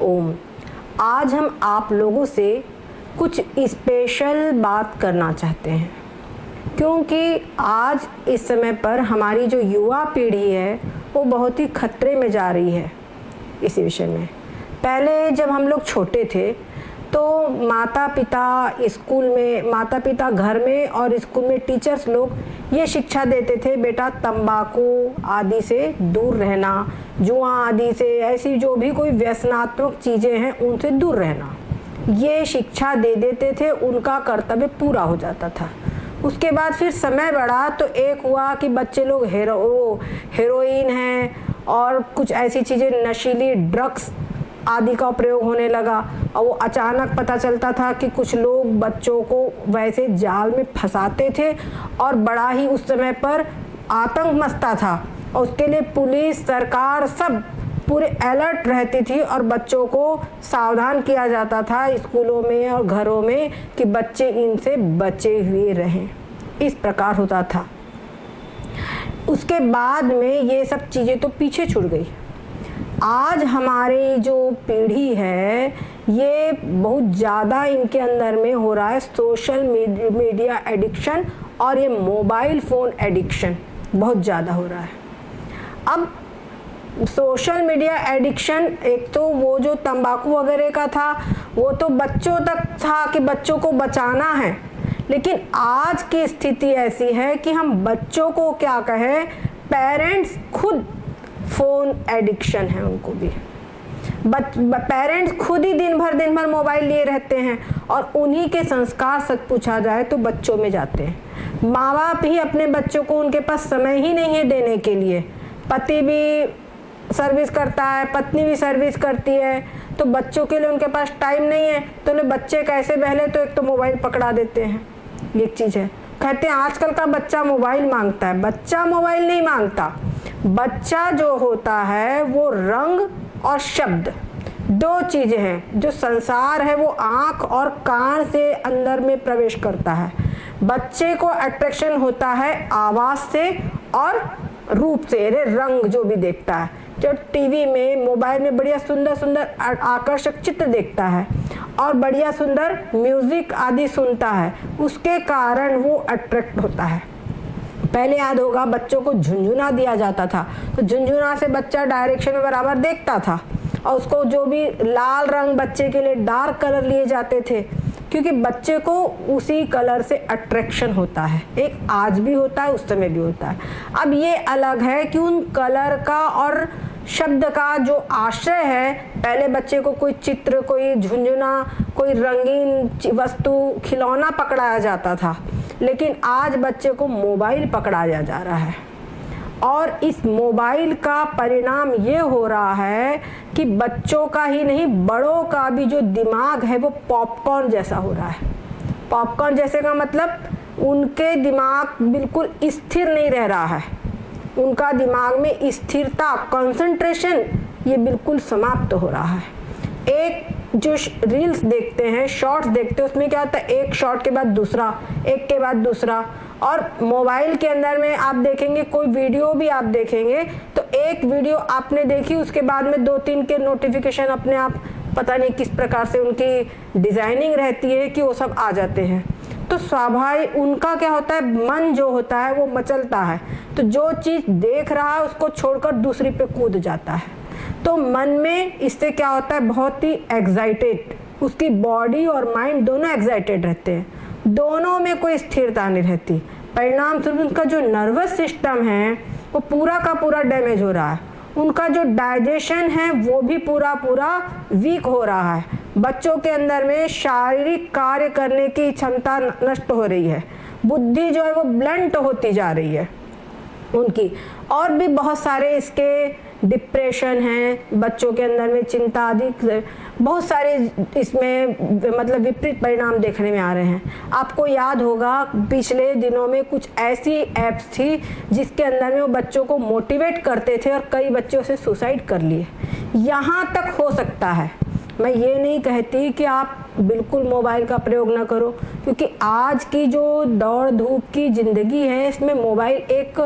ओम। आज हम आप लोगों से कुछ स्पेशल बात करना चाहते हैं, क्योंकि आज इस समय पर हमारी जो युवा पीढ़ी है वो बहुत ही खतरे में जा रही है इसी विषय में। पहले जब हम लोग छोटे थे तो माता पिता घर में और स्कूल में टीचर्स लोग ये शिक्षा देते थे, बेटा तंबाकू आदि से दूर रहना, जुआ आदि से, ऐसी जो भी कोई व्यसनात्मक चीज़ें हैं उनसे दूर रहना, ये शिक्षा दे देते थे। उनका कर्तव्य पूरा हो जाता था। उसके बाद फिर समय बढ़ा तो एक हुआ कि बच्चे लोग हेरोइन हैं और कुछ ऐसी चीज़ें, नशीली ड्रग्स आदि का प्रयोग होने लगा। और वो अचानक पता चलता था कि कुछ लोग बच्चों को वैसे जाल में फंसाते थे और बड़ा ही उस समय पर आतंक मचता था और उसके लिए पुलिस, सरकार सब पूरे अलर्ट रहती थी और बच्चों को सावधान किया जाता था स्कूलों में और घरों में कि बच्चे इनसे बचे हुए रहें। इस प्रकार होता था। उसके बाद में ये सब चीज़ें तो पीछे छूट गई। आज हमारी जो पीढ़ी है ये बहुत ज़्यादा इनके अंदर में हो रहा है सोशल मीडिया एडिक्शन और ये मोबाइल फ़ोन एडिक्शन बहुत ज़्यादा हो रहा है। अब सोशल मीडिया एडिक्शन, एक तो वो जो तंबाकू वगैरह का था वो तो बच्चों तक था कि बच्चों को बचाना है, लेकिन आज की स्थिति ऐसी है कि हम बच्चों को क्या कहें, पेरेंट्स खुद फ़ोन एडिक्शन है उनको भी। पेरेंट्स खुद ही दिन भर मोबाइल लिए रहते हैं और उन्हीं के संस्कार सच पूछा जाए तो बच्चों में जाते हैं। माँ बाप ही अपने बच्चों को, उनके पास समय ही नहीं है देने के लिए। पति भी सर्विस करता है, पत्नी भी सर्विस करती है, तो बच्चों के लिए उनके पास टाइम नहीं है। तो बच्चे कैसे बहले, तो एक तो मोबाइल पकड़ा देते हैं। ये चीज़ है, कहते हैं आजकल का बच्चा मोबाइल मांगता है। बच्चा मोबाइल नहीं मांगता। बच्चा जो होता है वो रंग और शब्द, दो चीज़ें हैं। जो संसार है वो आँख और कान से अंदर में प्रवेश करता है। बच्चे को अट्रैक्शन होता है आवाज़ से और रूप से, रंग जो भी देखता है, जो टीवी में, मोबाइल में बढ़िया सुंदर सुंदर आकर्षक चित्र देखता है और बढ़िया सुंदर म्यूजिक आदि सुनता है, उसके कारण वो अट्रैक्ट होता है। पहले याद होगा बच्चों को झुंझुना दिया जाता था, तो झुंझुना से बच्चा डायरेक्शन में बराबर देखता था और उसको जो भी लाल रंग बच्चे के लिए डार्क कलर लिए जाते थे, क्योंकि बच्चे को उसी कलर से अट्रैक्शन होता है। एक आज भी होता है, उस समय भी होता है। अब ये अलग है कि उन कलर का और शब्द का जो आश्रय है, पहले बच्चे को कोई चित्र, कोई झुंझुना, कोई रंगीन वस्तु, खिलौना पकड़ाया जाता था, लेकिन आज बच्चे को मोबाइल पकड़ाया जा रहा है। और इस मोबाइल का परिणाम ये हो रहा है कि बच्चों का ही नहीं, बड़ों का भी जो दिमाग है वो पॉपकॉर्न जैसा हो रहा है। पॉपकॉर्न जैसे का मतलब उनके दिमाग बिल्कुल स्थिर नहीं रह रहा है। उनका दिमाग में स्थिरता, कंसंट्रेशन ये बिल्कुल समाप्त हो रहा है। एक जो रील्स देखते हैं, शॉर्ट्स देखते हैं, उसमें क्या होता है, एक शॉर्ट के बाद दूसरा, एक के बाद दूसरा। और मोबाइल के अंदर में आप देखेंगे, कोई वीडियो भी आप देखेंगे तो एक वीडियो आपने देखी, उसके बाद में 2-3 के नोटिफिकेशन अपने आप, पता नहीं किस प्रकार से उनकी डिज़ाइनिंग रहती है कि वो सब आ जाते हैं। तो स्वाभाविक उनका क्या होता है, मन जो होता है वो मचलता है, तो जो चीज़ देख रहा है उसको छोड़कर दूसरी पे कूद जाता है। तो मन में इससे क्या होता है, बहुत ही एक्साइटेड, उसकी बॉडी और माइंड दोनों एक्साइटेड रहते हैं, दोनों में कोई स्थिरता नहीं रहती। परिणाम स्वरूप उनका जो नर्वस सिस्टम है वो पूरा का पूरा डैमेज हो रहा है। उनका जो डाइजेशन है वो भी पूरा वीक हो रहा है। बच्चों के अंदर में शारीरिक कार्य करने की क्षमता नष्ट हो रही है। बुद्धि जो है वो ब्लंट होती जा रही है उनकी। और भी बहुत सारे इसके डिप्रेशन है, बच्चों के अंदर में चिंता आदि, बहुत सारे इसमें मतलब विपरीत परिणाम देखने में आ रहे हैं। आपको याद होगा पिछले दिनों में कुछ ऐसी ऐप्स थी जिसके अंदर में वो बच्चों को मोटिवेट करते थे और कई बच्चों से सुसाइड कर लिए। यहाँ तक हो सकता है। मैं ये नहीं कहती कि आप बिल्कुल मोबाइल का प्रयोग ना करो, क्योंकि आज की जो दौड़ धूप की ज़िंदगी है इसमें मोबाइल एक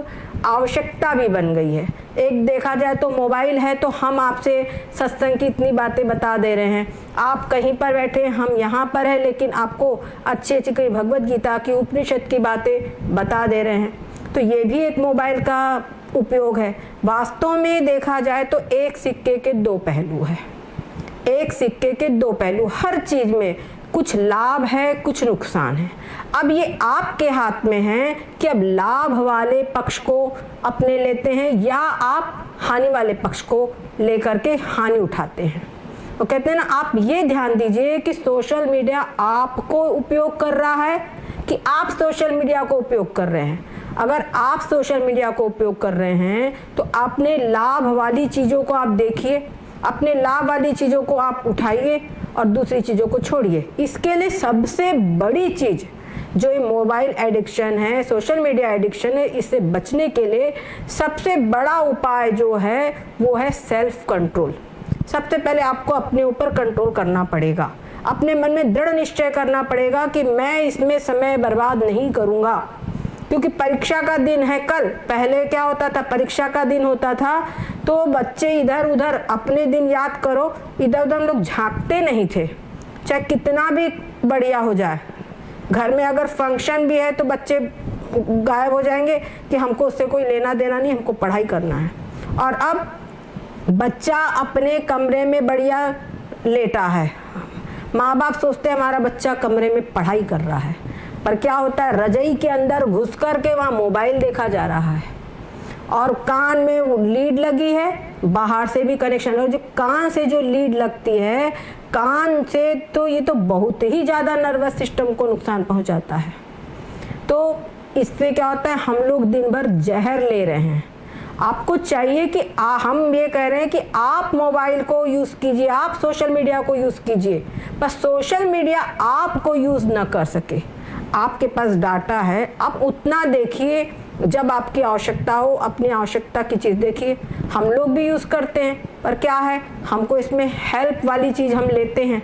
आवश्यकता भी बन गई है। एक देखा जाए तो मोबाइल है तो हम आपसे सत्संग की इतनी बातें बता दे रहे हैं, आप कहीं पर बैठे हम यहाँ पर है, लेकिन आपको अच्छी अच्छी कोई भगवत गीता की उपनिषद की बातें बता दे रहे हैं। तो ये भी एक मोबाइल का उपयोग है। वास्तव में देखा जाए तो एक सिक्के के दो पहलू है, एक सिक्के के दो पहलू। हर चीज में कुछ लाभ है, कुछ नुकसान है। अब ये आपके हाथ में है कि अब लाभ वाले पक्ष को अपने लेते हैं या आप हानि वाले पक्ष को लेकर के हानि उठाते हैं। वो कहते हैं ना, आप ये ध्यान दीजिए कि सोशल मीडिया आपको उपयोग कर रहा है कि आप सोशल मीडिया को उपयोग कर रहे हैं। अगर आप सोशल मीडिया को उपयोग कर रहे हैं तो अपने लाभ वाली चीज़ों को आप देखिए, अपने लाभ वाली चीज़ों को आप उठाइए और दूसरी चीज़ों को छोड़िए। इसके लिए सबसे बड़ी चीज़ जो ये मोबाइल एडिक्शन है, सोशल मीडिया एडिक्शन है, इससे बचने के लिए सबसे बड़ा उपाय जो है वो है सेल्फ कंट्रोल। सबसे पहले आपको अपने ऊपर कंट्रोल करना पड़ेगा, अपने मन में दृढ़ निश्चय करना पड़ेगा कि मैं इसमें समय बर्बाद नहीं करूँगा, क्योंकि परीक्षा का दिन है कल। पहले क्या होता था, परीक्षा का दिन होता था तो बच्चे इधर उधर अपने दिन याद करो, इधर उधर हम लोग झांकते नहीं थे, चाहे कितना भी बढ़िया हो जाए। घर में अगर फंक्शन भी है तो बच्चे गायब हो जाएंगे कि हमको उससे कोई लेना देना नहीं, हमको पढ़ाई करना है। और अब बच्चा अपने कमरे में बढ़िया लेटा है, माँ बाप सोचते हैं हमारा बच्चा कमरे में पढ़ाई कर रहा है, पर क्या होता है, रजाई के अंदर घुस कर के वहाँ मोबाइल देखा जा रहा है और कान में लीड लगी है, बाहर से भी कनेक्शन है। जो कान से जो लीड लगती है, कान से तो ये तो बहुत ही ज़्यादा नर्वस सिस्टम को नुकसान पहुंचाता है। तो इससे क्या होता है, हम लोग दिन भर जहर ले रहे हैं। आपको चाहिए कि हम ये कह रहे हैं कि आप मोबाइल को यूज़ कीजिए, आप सोशल मीडिया को यूज़ कीजिए, बस सोशल मीडिया आपको यूज़ ना कर सके। आपके पास डाटा है, आप उतना देखिए जब आपकी आवश्यकता हो, अपनी आवश्यकता की चीज़ देखिए। हम लोग भी यूज़ करते हैं, पर क्या है, हमको इसमें हेल्प वाली चीज़ हम लेते हैं।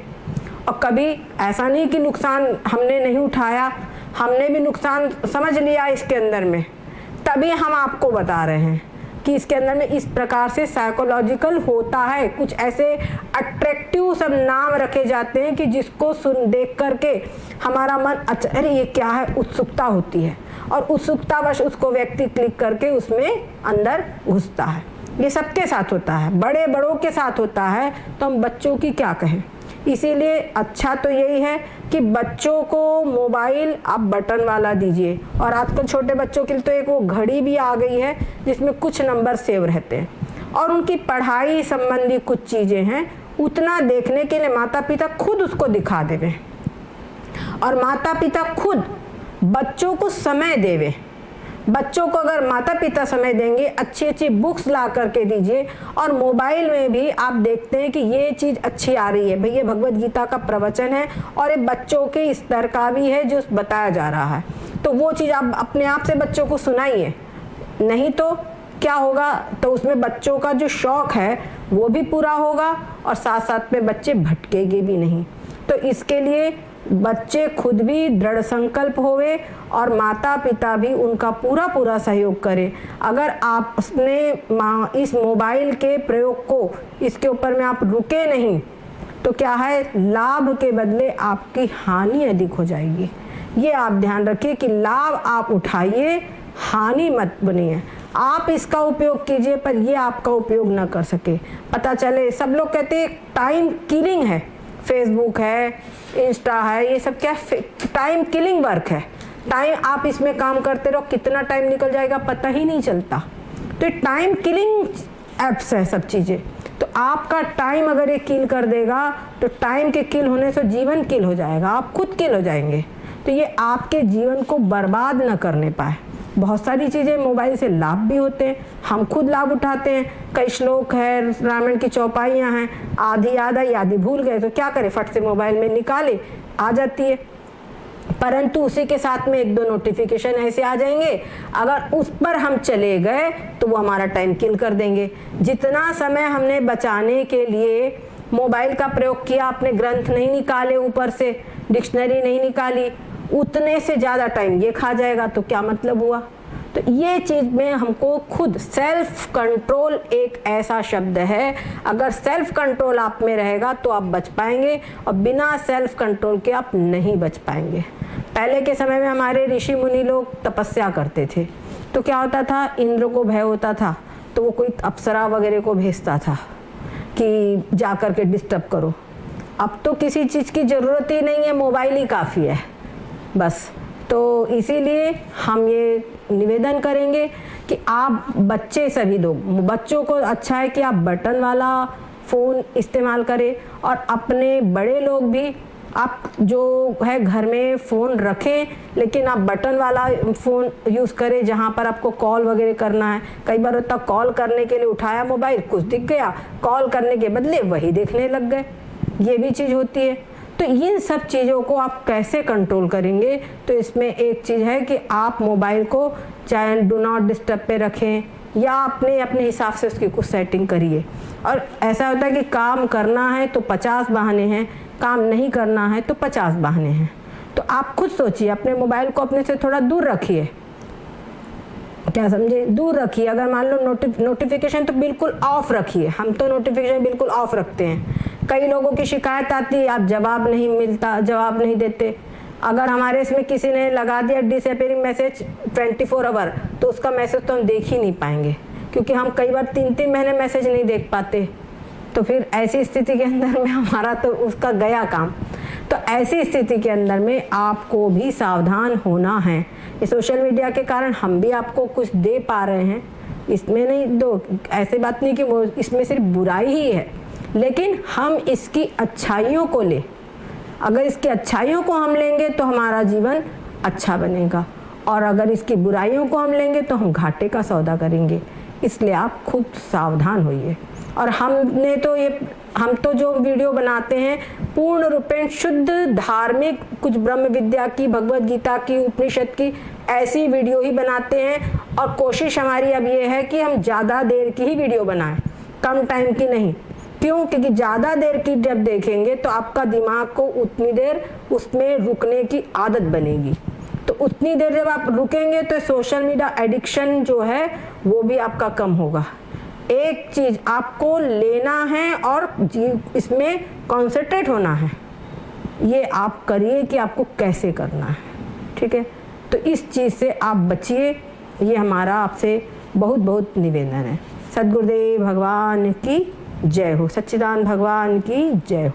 और कभी ऐसा नहीं कि नुकसान हमने नहीं उठाया, हमने भी नुकसान समझ लिया इसके अंदर में, तभी हम आपको बता रहे हैं कि इसके अंदर में इस प्रकार से साइकोलॉजिकल होता है। कुछ ऐसे अट्रैक्टिव सब नाम रखे जाते हैं कि जिसको सुन देख करके हमारा मन, अच्छा अरे ये क्या है, उत्सुकता होती है और उत्सुकतावश उसको व्यक्ति क्लिक करके उसमें अंदर घुसता है। ये सबके साथ होता है, बड़े बड़ों के साथ होता है, तो हम बच्चों की क्या कहें। इसीलिए अच्छा तो यही है कि बच्चों को मोबाइल आप बटन वाला दीजिए। और आजकल छोटे बच्चों के लिए तो एक वो घड़ी भी आ गई है जिसमें कुछ नंबर सेव रहते हैं, और उनकी पढ़ाई संबंधी कुछ चीज़ें हैं, उतना देखने के लिए माता पिता खुद उसको दिखा देवे और माता पिता खुद बच्चों को समय देवे। बच्चों को अगर माता पिता समय देंगे, अच्छी अच्छी बुक्स ला करके दीजिए, और मोबाइल में भी आप देखते हैं कि ये चीज़ अच्छी आ रही है, भाई ये भगवत गीता का प्रवचन है और ये बच्चों के स्तर का भी है जो बताया जा रहा है, तो वो चीज़ आप अपने आप से बच्चों को सुनाइए। नहीं तो क्या होगा, तो उसमें बच्चों का जो शौक है वो भी पूरा होगा और साथ साथ में बच्चे भटकेंगे भी नहीं। तो इसके लिए बच्चे खुद भी दृढ़ संकल्प होवे और माता पिता भी उनका पूरा पूरा सहयोग करें। अगर आप अपने इस मोबाइल के प्रयोग को, इसके ऊपर में आप रुके नहीं, तो क्या है, लाभ के बदले आपकी हानि अधिक हो जाएगी। ये आप ध्यान रखिए कि लाभ आप उठाइए, हानि मत बनिए। आप इसका उपयोग कीजिए पर ये आपका उपयोग ना कर सके। पता चले, सब लोग कहते हैं टाइम किलिंग है, फेसबुक है, इंस्टा है, ये सब क्या टाइम किलिंग वर्क है। टाइम आप इसमें काम करते रहो, कितना टाइम निकल जाएगा पता ही नहीं चलता। तो टाइम किलिंग एप्स है सब चीज़ें। तो आपका टाइम अगर ये किल कर देगा तो टाइम के किल होने से जीवन किल हो जाएगा, आप खुद किल हो जाएंगे। तो ये आपके जीवन को बर्बाद न करने पाए। बहुत सारी चीज़ें मोबाइल से लाभ भी होते हैं, हम खुद लाभ उठाते हैं। कई श्लोक है, रामायण की चौपाइयाँ हैं, आधी याद आई आधी भूल गए, तो क्या करें, फट से मोबाइल में निकाले, आ जाती है। परंतु उसी के साथ में एक दो नोटिफिकेशन ऐसे आ जाएंगे, अगर उस पर हम चले गए तो वो हमारा टाइम किल कर देंगे। जितना समय हमने बचाने के लिए मोबाइल का प्रयोग किया, आपने ग्रंथ नहीं निकाले, ऊपर से डिक्शनरी नहीं निकाली, उतने से ज़्यादा टाइम ये खा जाएगा, तो क्या मतलब हुआ। तो ये चीज़ में हमको खुद सेल्फ कंट्रोल एक ऐसा शब्द है, अगर सेल्फ कंट्रोल आप में रहेगा तो आप बच पाएंगे, और बिना सेल्फ कंट्रोल के आप नहीं बच पाएंगे। पहले के समय में हमारे ऋषि मुनि लोग तपस्या करते थे, तो क्या होता था, इंद्र को भय होता था तो वो कोई अप्सरा वगैरह को भेजता था कि जा कर के डिस्टर्ब करो। अब तो किसी चीज़ की ज़रूरत ही नहीं है, मोबाइल ही काफ़ी है बस। तो इसीलिए हम ये निवेदन करेंगे कि आप बच्चे, सभी लोग, बच्चों को अच्छा है कि आप बटन वाला फ़ोन इस्तेमाल करें, और अपने बड़े लोग भी आप जो है घर में फ़ोन रखें, लेकिन आप बटन वाला फ़ोन यूज़ करें जहाँ पर आपको कॉल वगैरह करना है। कई बार होता कॉल करने के लिए उठाया मोबाइल, कुछ दिख गया, कॉल करने के बदले वही देखने लग गए, ये भी चीज़ होती है। तो इन सब चीज़ों को आप कैसे कंट्रोल करेंगे, तो इसमें एक चीज़ है कि आप मोबाइल को चाहे डू नॉट डिस्टर्ब पे रखें, या अपने हिसाब से उसकी कुछ सेटिंग करिए। और ऐसा होता है कि काम करना है तो 50 बहाने हैं, काम नहीं करना है तो 50 बहाने हैं। तो आप खुद सोचिए, अपने मोबाइल को अपने से थोड़ा दूर रखिए, क्या समझे, दूर रखिए। अगर मान लो नोटिफिकेशन तो बिल्कुल ऑफ रखिए, हम तो नोटिफिकेशन बिल्कुल ऑफ रखते हैं। कई लोगों की शिकायत आती है, आप जवाब नहीं मिलता, जवाब नहीं देते। अगर हमारे इसमें किसी ने लगा दिया डिसअपीयरिंग मैसेज 24 आवर, तो उसका मैसेज तो हम देख ही नहीं पाएंगे, क्योंकि हम कई बार 3-3 महीने मैसेज नहीं देख पाते। तो फिर ऐसी स्थिति के अंदर में हमारा तो उसका गया काम। तो ऐसी स्थिति के अंदर में आपको भी सावधान होना है। ये सोशल मीडिया के कारण हम भी आपको कुछ दे पा रहे हैं, इसमें नहीं दो, ऐसे बात नहीं कि वो इसमें सिर्फ बुराई ही है, लेकिन हम इसकी अच्छाइयों को ले। अगर इसकी अच्छाइयों को हम लेंगे तो हमारा जीवन अच्छा बनेगा, और अगर इसकी बुराइयों को हम लेंगे तो हम घाटे का सौदा करेंगे। इसलिए आप खुद सावधान होइए। और हम तो जो वीडियो बनाते हैं पूर्ण रूपेण शुद्ध धार्मिक, कुछ ब्रह्म विद्या की, भगवत गीता की, उपनिषद की ऐसी वीडियो ही बनाते हैं। और कोशिश हमारी अब ये है कि हम ज़्यादा देर की ही वीडियो बनाएं, कम टाइम की नहीं। क्यों? क्योंकि ज़्यादा देर की जब देखेंगे तो आपका दिमाग को उतनी देर उसमें रुकने की आदत बनेगी। तो उतनी देर जब आप रुकेंगे तो सोशल मीडिया एडिक्शन जो है वो भी आपका कम होगा। एक चीज़ आपको लेना है और इसमें कॉन्सेंट्रेट होना है, ये आप करिए कि आपको कैसे करना है। ठीक है, तो इस चीज़ से आप बचिए, ये हमारा आपसे बहुत बहुत निवेदन है। सद्गुरुदेव भगवान की जय हो, सच्चिदानंद भगवान की जय हो।